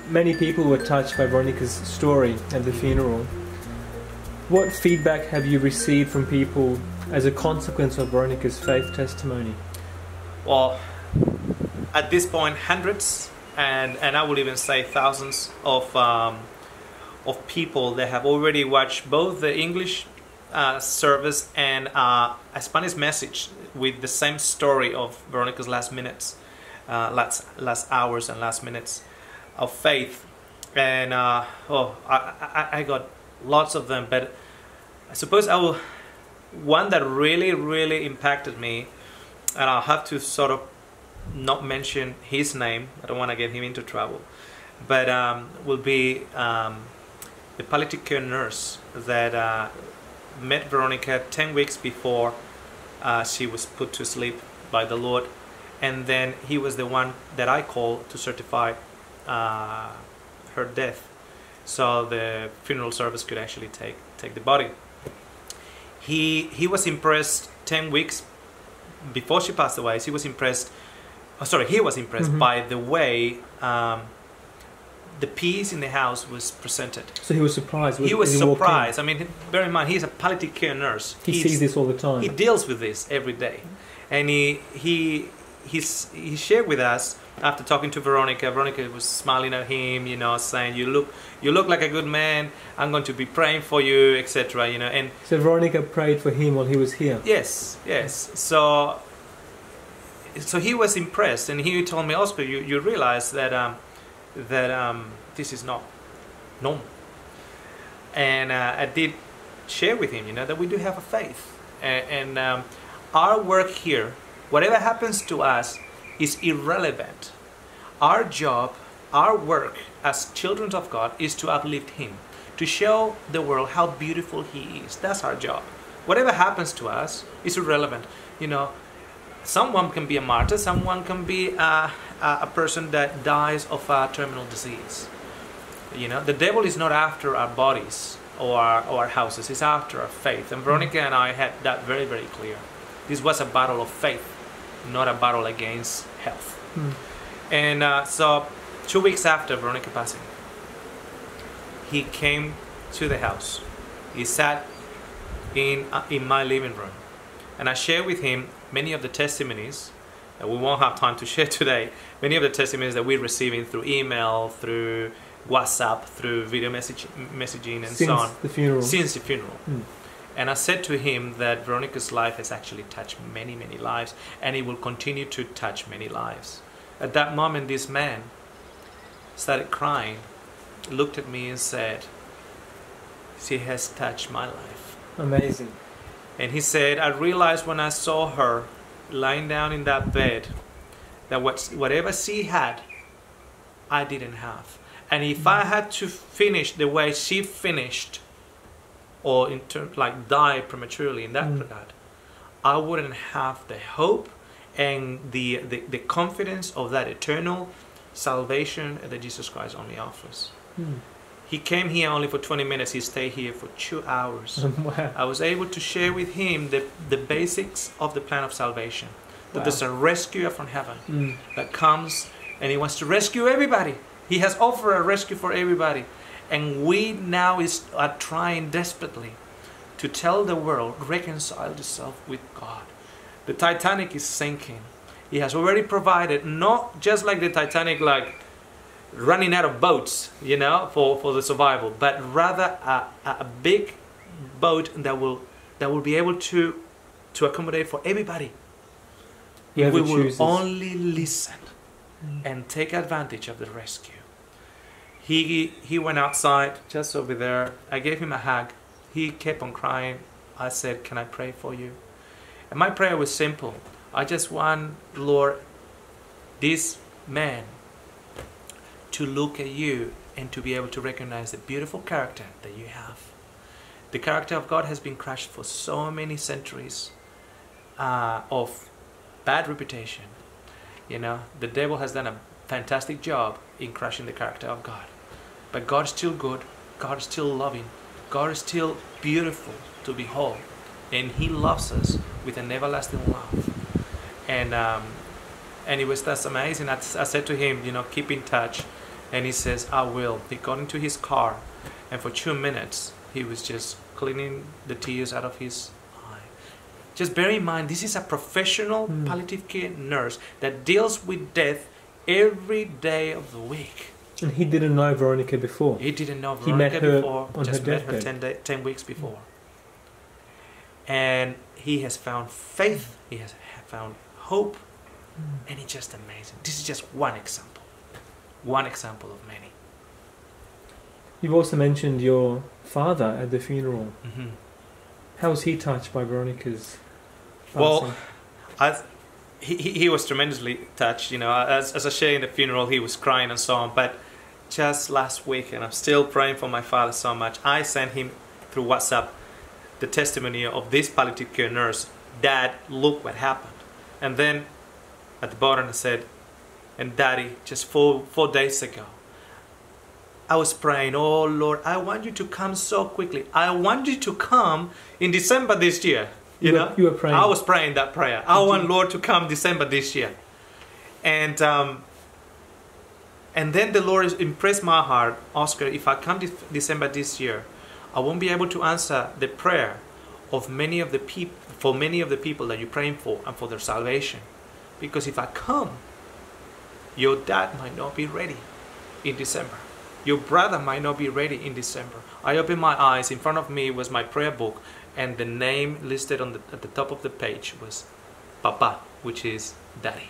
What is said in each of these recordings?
many people were touched by Veronica's story at the funeral. What feedback have you received from people as a consequence of Veronica's faith testimony? Well, at this point, hundreds and I would even say thousands of people that have already watched both the English service and a Spanish message with the same story of Veronica's last minutes, last hours and last minutes of faith. And I got lots of them, but I suppose one that really impacted me, and I'll have to sort of not mention his name, I don't want to get him into trouble, but will be the palliative care nurse that met Veronica 10 weeks before she was put to sleep by the Lord, and then he was the one that I called to certify her death, so the funeral service could actually take the body. He was impressed 10 weeks before she passed away. He was impressed by the way the peace in the house was presented. So he was surprised. He was surprised. I mean, bear in mind, he's a palliative care nurse. He sees this all the time. He deals with this every day, and he shared with us after talking to Veronica. Veronica was smiling at him, you know, saying, "You look like a good man. I'm going to be praying for you, etc." You know, and so Veronica prayed for him while he was here. Yes. So he was impressed, and he told me, "Oscar, you realize that this is not normal." And I did share with him, you know, that we do have a faith, and our work here, whatever happens to us, is irrelevant. Our job, our work as children of God is to uplift Him, to show the world how beautiful He is. That's our job. Whatever happens to us is irrelevant. You know, someone can be a martyr, someone can be a person that dies of a terminal disease. You know, the devil is not after our bodies or our houses, he's after our faith. And Veronica and I had that very, very clear. This was a battle of faith, not a battle against health. And so 2 weeks after Veronica passing, he came to the house. He sat in my living room, and I shared with him many of the testimonies that we won't have time to share today. Many of the testimonies that we're receiving through email, through WhatsApp, through video messaging, and so on. Since the funeral. And I said to him that Veronica's life has actually touched many, many lives, and it will continue to touch many lives. At that moment, this man started crying, looked at me and said, "She has touched my life." Amazing. And he said, "I realized when I saw her lying down in that bed, that whatever she had, I didn't have. And if I had to finish the way she finished, or like die prematurely in that regard, I wouldn't have the hope and the confidence of that eternal salvation that Jesus Christ only offers." He came here only for 20 minutes. He stayed here for 2 hours. Wow. I was able to share with him the basics of the plan of salvation. That there's a rescuer from heaven that comes, and he wants to rescue everybody. He has offered a rescue for everybody. And we now are trying desperately to tell the world, reconcile yourself with God. The Titanic is sinking. He has already provided, not just like the Titanic, like running out of boats, you know, for the survival, but rather a big boat that will be able to accommodate for everybody. We will only listen and take advantage of the rescue. He went outside just over there. I gave him a hug. He kept on crying. I said, "Can I pray for you?" And my prayer was simple. I just want, Lord, this man to look at you and to be able to recognize the beautiful character that you have. The character of God has been crushed for so many centuries of bad reputation. You know, the devil has done a fantastic job in crushing the character of God. But God is still good. God is still loving. God is still beautiful to behold. And He loves us with an everlasting love. And that's amazing. I said to him, you know, keep in touch. And he says, I will. He got into his car, and for 2 minutes, he was just cleaning the tears out of his eye. Just bear in mind, this is a professional palliative care nurse that deals with death every day of the week. And he didn't know Veronica before. He didn't know He met Veronica her before, on just her met her deathbed. 10 weeks before. And he has found faith, he has found hope, and it's just amazing. This is just one example of many. You've also mentioned your father at the funeral. Mm-hmm. How was he touched by Veronica's Well, passing? he was tremendously touched. You know, as I shared in the funeral, he was crying and so on. But just last week, and I'm still praying for my father so much, I sent him through WhatsApp the testimony of this palliative care nurse. Dad, look what happened. And then at the bottom I said, and Daddy, just four days ago, I was praying, oh Lord, I want you to come so quickly. I want you to come in December this year. You know, you were praying. I was praying that prayer. I want Lord to come December this year. And then the Lord impressed my heart, Oscar, if I come December this year, I won't be able to answer the prayer of many of the people that you're praying for and for their salvation. Because if I come, your dad might not be ready in December. Your brother might not be ready in December. I opened my eyes. In front of me was my prayer book, and the name listed at the top of the page was Papa, which is Daddy.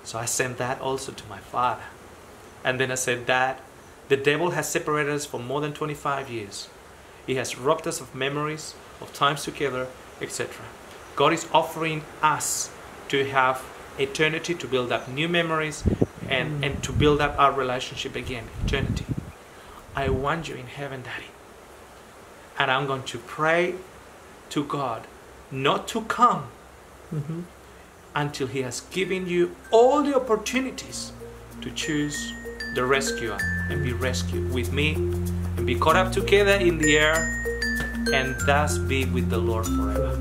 So I sent that also to my father. And then I said, Dad, the devil has separated us for more than 25 years. He has robbed us of memories, of times together, etc. God is offering us to have eternity, to build up new memories, and to build up our relationship again, eternity. I want you in heaven, Daddy. And I'm going to pray to God not to come until He has given you all the opportunities to choose the rescuer and be rescued with me and be caught up together in the air and thus be with the Lord forever.